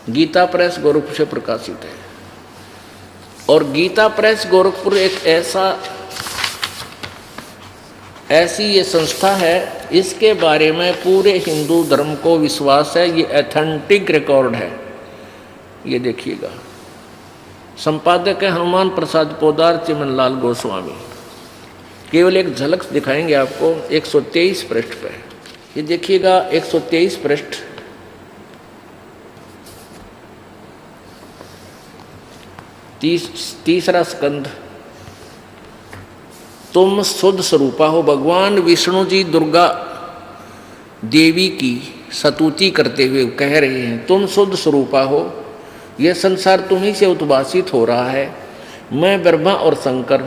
Gita press Gorakhpur से प्रकाशित है। और गीता प्रेस गोरखपुर एक ऐसी ये संस्था है, इसके बारे में पूरे हिंदू धर्म को विश्वास है, ये ऑथेंटिक रिकॉर्ड है। ये देखिएगा, संपादक है हनुमान प्रसाद पोदार, चिमनलाल गोस्वामी। केवल एक झलक दिखाएंगे आपको 123 पृष्ठ पे। ये देखिएगा 123 पृष्ठ, तीसरा स्कंध। तुम शुद्ध स्वरूपा हो। भगवान विष्णु जी दुर्गा देवी की स्तुति करते हुए कह रहे हैं, तुम शुद्ध स्वरूपा हो, यह संसार तुम्ही से उद्भासित हो रहा है। मैं ब्रह्मा और शंकर,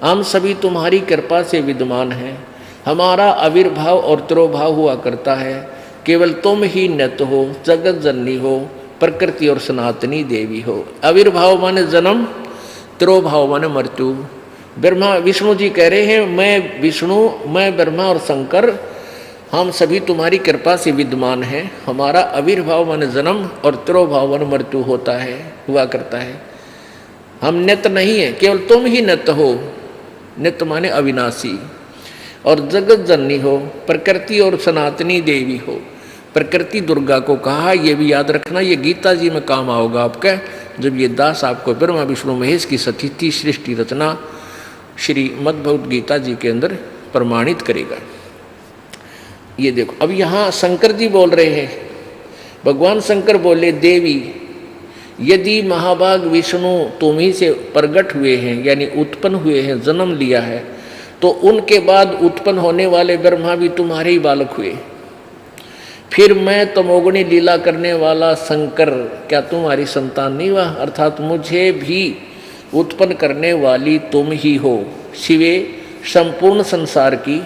हम सभी तुम्हारी कृपा से विद्यमान हैं। हमारा आविर्भाव और तिरोभाव हुआ करता है। केवल तुम ही नित्य हो, जगत जननी हो, प्रकृति और सनातनी देवी हो। आविर्भाव माने जन्म, तिरोभाव माने मृत्यु। ब्रह्मा विष्णु जी कह रहे हैं, मैं विष्णु, मैं ब्रह्मा और शंकर, हम सभी तुम्हारी कृपा से विद्यमान हैं। हमारा आविर्भाव माने जन्म और तिरोभाव माने मृत्यु होता है, हुआ करता है। हम नित्य नहीं है, केवल तुम ही नित्य हो। नित्य माने अविनाशी। और जगत जननी हो, प्रकृति और सनातनी देवी हो। प्रकृति दुर्गा को कहा, ये भी याद रखना, ये गीता जी में काम आओगा आपका, जब ये दास आपको ब्रह्मा विष्णु महेश की स्थिति सृष्टि रचना श्रीमद् भगवद गीता जी के अंदर प्रमाणित करेगा। ये देखो, अब यहाँ शंकर जी बोल रहे हैं, भगवान शंकर बोले, देवी यदि महाभाग विष्णु तुम ही से प्रकट हुए हैं, यानी उत्पन्न हुए हैं, जन्म लिया है, तो उनके बाद उत्पन्न होने वाले ब्रह्मा भी तुम्हारे ही बालक हुए। फिर मैं तमोगुणी लीला करने वाला शंकर, क्या तुम्हारी संतान नहीं हुआ? अर्थात मुझे भी उत्पन्न करने वाली तुम ही हो। शिवे, संपूर्ण संसार की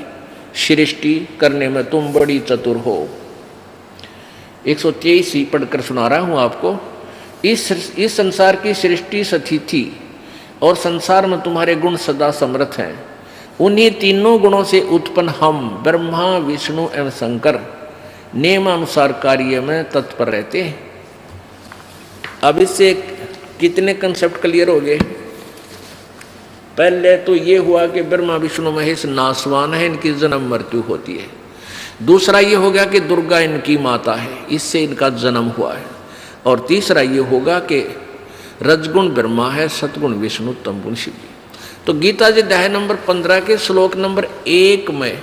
सृष्टि करने में तुम बड़ी चतुर हो। 123 ही पढ़कर सुना रहा हूँ आपको। इस संसार की सृष्टि स्थिति और संसार में तुम्हारे गुण सदा समर्थ हैं। उन्हीं तीनों गुणों से उत्पन्न हम ब्रह्मा विष्णु एवं शंकर नियमानुसार कार्य में तत्पर रहते हैं। अब इससे कितने कंसेप्ट क्लियर हो गए? पहले तो ये हुआ कि ब्रह्मा विष्णु महेश नासवान है, इनकी जन्म मृत्यु होती है। दूसरा ये हो गया कि दुर्गा इनकी माता है, इससे इनका जन्म हुआ है। और तीसरा ये होगा कि रजगुण ब्रह्मा है, सतगुण विष्णु, तमगुण शिव जी। तो गीता जी अध्याय नंबर 15 के श्लोक नंबर 1 में,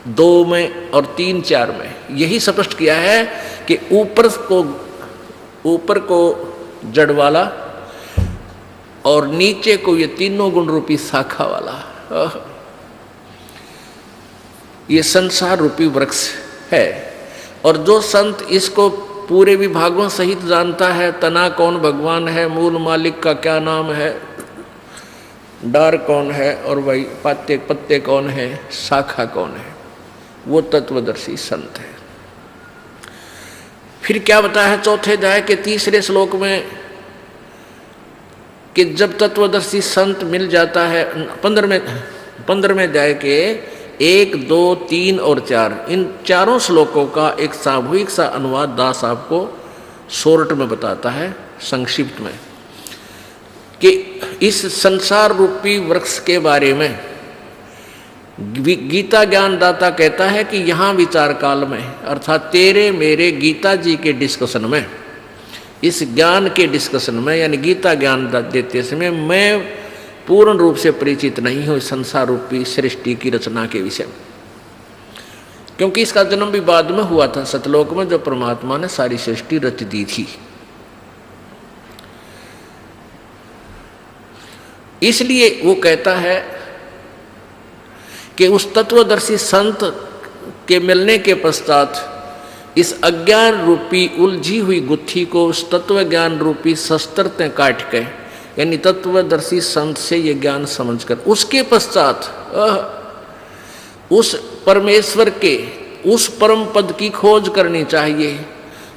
2 में और 3, 4 में यही स्पष्ट किया है कि ऊपर को जड़ वाला और नीचे को ये तीनों गुण रूपी शाखा वाला, ये संसार रूपी वृक्ष है। और जो संत इसको पूरे विभागों सहित जानता है, तना कौन भगवान है, मूल मालिक का क्या नाम है, डार कौन है, और भाई पत्ते कौन है, शाखा कौन है, वो तत्वदर्शी संत है। फिर क्या बताया है चौथे अध्याय के 3 श्लोक में कि जब तत्वदर्शी संत मिल जाता है, 15वें अध्याय के 1, 2, 3 और 4, इन चारों श्लोकों का एक सामूहिक सा अनुवाद दास आपको शॉर्ट में बताता है, संक्षिप्त में, कि इस संसार रूपी वृक्ष के बारे में गीता ज्ञानदाता कहता है कि यहाँ विचार काल में, अर्थात तेरे मेरे गीता जी के डिस्कशन में, इस ज्ञान के डिस्कशन में, यानी गीता ज्ञान देते समय मैं पूर्ण रूप से परिचित नहीं हूँ संसार रूपी सृष्टि की रचना के विषय में, क्योंकि इसका जन्म भी बाद में हुआ था सतलोक में, जब परमात्मा ने सारी सृष्टि रच दी थी। इसलिए वो कहता है कि उस तत्वदर्शी संत के मिलने के पश्चात इस अज्ञान रूपी उलझी हुई गुत्थी को उस तत्व ज्ञान रूपी शस्त्र काट के, यानी तत्वदर्शी संत से ये ज्ञान समझकर, उसके पश्चात उस परमेश्वर के उस परम पद की खोज करनी चाहिए,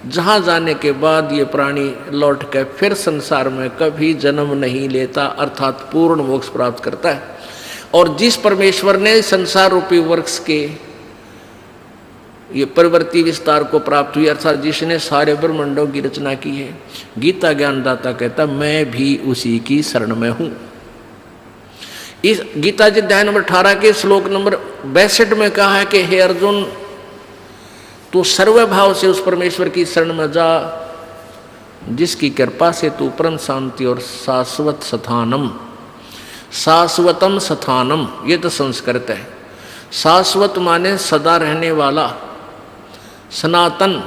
जहाँ जाने के बाद ये प्राणी लौट कर फिर संसार में कभी जन्म नहीं लेता, अर्थात पूर्ण मोक्ष प्राप्त करता है। और जिस परमेश्वर ने संसार रूपी वृक्ष के ये प्रवृत्ति विस्तार को प्राप्त हुई, अर्थात जिसने सारे ब्रह्मांडों की रचना की है। गीता ज्ञानदाता कहता मैं भी उसी की शरण में हूं। इस गीता जी अध्याय नंबर 18 के श्लोक नंबर 62 में कहा है कि हे अर्जुन, तू सर्वभाव से उस परमेश्वर की शरण में जा जिसकी कृपा से तू परम शांति और शाश्वत स्थानम, शाश्वतम स्थानम, ये तो संस्कृत है। शाश्वत माने सदा रहने वाला, सनातन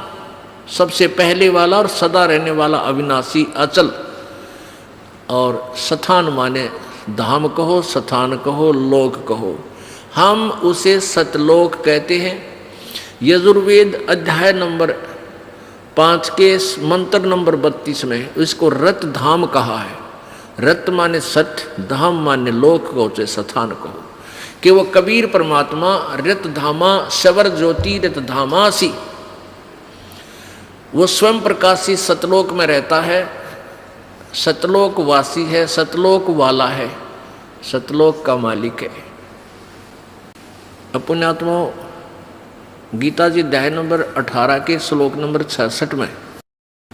सबसे पहले वाला और सदा रहने वाला, अविनाशी अचल। और स्थान माने धाम कहो, स्थान कहो, लोक कहो, हम उसे सतलोक कहते हैं। यजुर्वेद अध्याय नंबर 5 के मंत्र नंबर 32 में इसको रत धाम कहा है। रत माने सत, धाम माने लोक को, चाहे स्थान कहो, कि वो कबीर परमात्मा रत धामा शवर ज्योति रत धामासी, वो स्वयं प्रकाशी सतलोक में रहता है, सतलोक वासी है, सतलोक वाला है, सतलोक का मालिक है। पुण्यात्मा, गीता जी अध्याय नंबर 18 के श्लोक नंबर 66 में,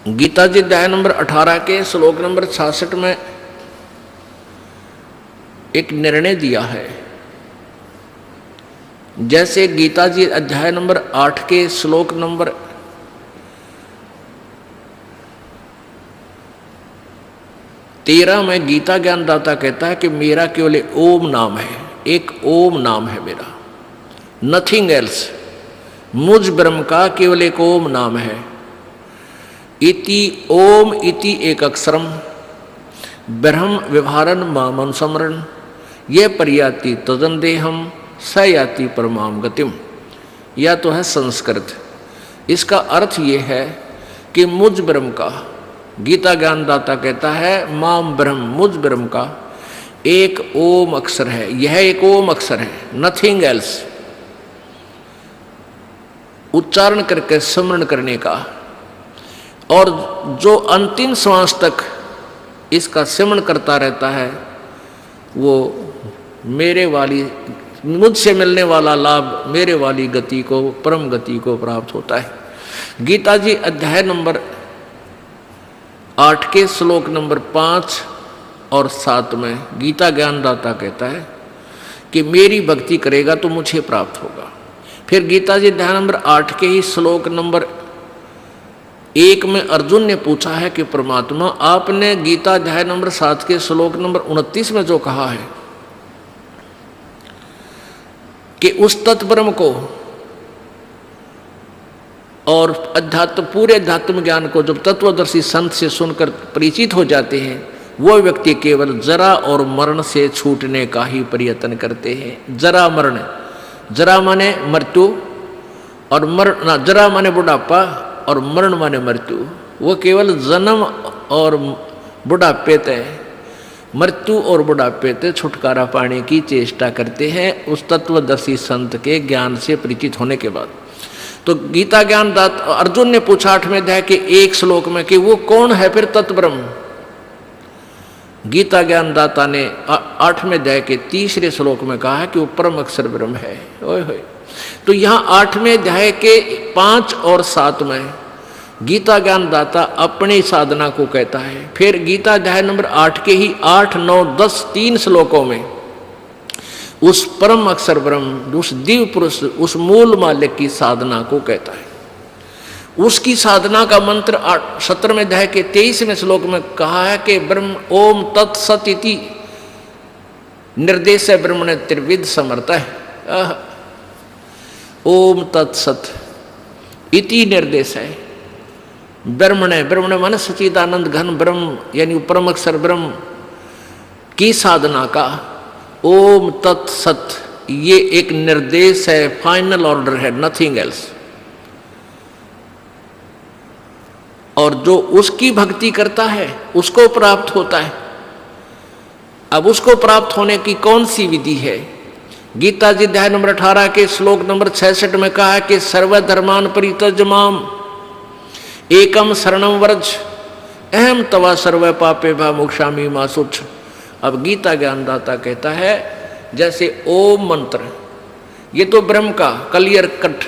गीता जी अध्याय नंबर 18 के श्लोक नंबर 66 में एक निर्णय दिया है। जैसे गीता जी अध्याय नंबर 8 के श्लोक नंबर 13 में गीता ज्ञानदाता कहता है कि मेरा केवल ओम नाम है, एक ओम नाम है मेरा, नथिंग एल्स, मुझ ब्रह्म का केवल एक ओम नाम है। इति ओम इति एक अक्षरम ब्रह्म व्यवहारन मामन समरण, ये पर्याति तदंदेहम स याति परमाम गतिम। या तो है संस्कृत, इसका अर्थ ये है कि मुझ ब्रह्म का, गीता ज्ञानदाता कहता है माम ब्रह्म, मुझ ब्रह्म का एक ओम अक्षर है, यह एक ओम अक्षर है, नथिंग एल्स। उच्चारण करके स्मरण करने का, और जो अंतिम श्वास तक इसका स्मरण करता रहता है वो मेरे वाली, मुझसे मिलने वाला लाभ, मेरे वाली गति को, परम गति को प्राप्त होता है। गीता जी अध्याय नंबर 8 के श्लोक नंबर 5 और 7 में गीता ज्ञानदाता कहता है कि मेरी भक्ति करेगा तो मुझे प्राप्त होगा। फिर गीता जी अध्याय नंबर 8 के ही श्लोक नंबर 1 में अर्जुन ने पूछा है कि परमात्मा, आपने गीता अध्याय नंबर 7 के श्लोक नंबर 29 में जो कहा है कि उस तत्ब्रह्म को और अध्यात्म, पूरे अध्यात्म ज्ञान को जब तत्वदर्शी संत से सुनकर परिचित हो जाते हैं, वो व्यक्ति केवल जरा और मरण से छूटने का ही प्रयत्न करते हैं। जरा मरण, जरा माने मृत्यु, और मरण, जरा माने बुढ़ापा और मरण माने मृत्यु। वो केवल जन्म और बुढ़ापे तय, मृत्यु और बुढ़ापे से छुटकारा पाने की चेष्टा करते हैं उस तत्वदर्शी संत के ज्ञान से परिचित होने के बाद। तो गीता ज्ञानदाता अर्जुन ने पूछा 8वें अध्याय के 1 श्लोक में कि वो कौन है फिर तत्ब्रह्म। गीता ज्ञानदाता ने 8वें अध्याय के 3 श्लोक में कहा है कि वो परम अक्षर ब्रह्म है। ओए होए। तो यहाँ 8वें अध्याय के 5 और 7 में गीता ज्ञानदाता अपनी साधना को कहता है। फिर गीता अध्याय नंबर 8 के ही 8, 9, 10 3 श्लोकों में उस परम अक्षर ब्रह्म, उस दिव्य पुरुष, उस मूल मालिक की साधना को कहता है। उसकी साधना का मंत्र 17वें अध्याय के 23वें श्लोक में कहा है कि ब्रह्म ओम तत्सत इति निर्देश है, ब्रह्म ने त्रिविध समर्थ है। ओम तत्सत इति निर्देश है ब्रह्म ने मन सच्चिदानंद घन ब्रह्म यानी परम अक्षर ब्रह्म की साधना का ओम तत्सत, ये एक निर्देश है, फाइनल ऑर्डर है, नथिंग एल्स। और जो उसकी भक्ति करता है उसको प्राप्त होता है। अब उसको प्राप्त होने की कौन सी विधि है? गीता जी अध्याय नंबर 18 के श्लोक नंबर 66 में कहा है कि सर्वधर्मान परित्यज्य माम एकम शरणम व्रज अहम तवा सर्व पापे भा मोक्षामि मा शुच्छ। अब गीता ज्ञानदाता कहता है जैसे ओम मंत्र, ये तो ब्रह्म का क्लियर कट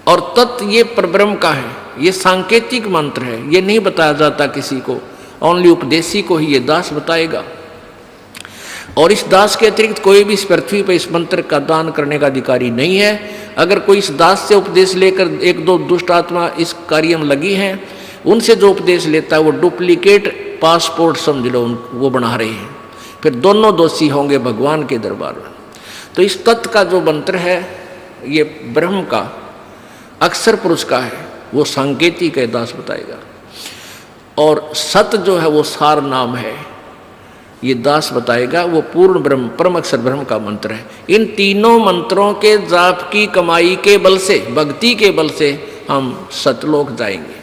और तत्व ये परब्रह्म का है, ये सांकेतिक मंत्र है, ये नहीं बताया जाता किसी को, ओनली उपदेशी को ही ये दास बताएगा। और इस दास के अतिरिक्त कोई भी इस पृथ्वी पर इस मंत्र का दान करने का अधिकारी नहीं है। अगर कोई इस दास से उपदेश लेकर एक दो दुष्ट आत्मा इस कार्य में लगी हैं, उनसे जो उपदेश लेता है वो डुप्लीकेट पासपोर्ट समझ लो वो बना रहे हैं, फिर दोनों दोषी होंगे भगवान के दरबार में। तो इस तत्व का जो मंत्र है ये ब्रह्म का अक्षर पुरुष का है, वो सांकेतिक है, दास बताएगा। और सत जो है वो सार नाम है, ये दास बताएगा, वो पूर्ण ब्रह्म परम अक्षर ब्रह्म का मंत्र है। इन तीनों मंत्रों के जाप की कमाई के बल से, भक्ति के बल से हम सतलोक जाएंगे।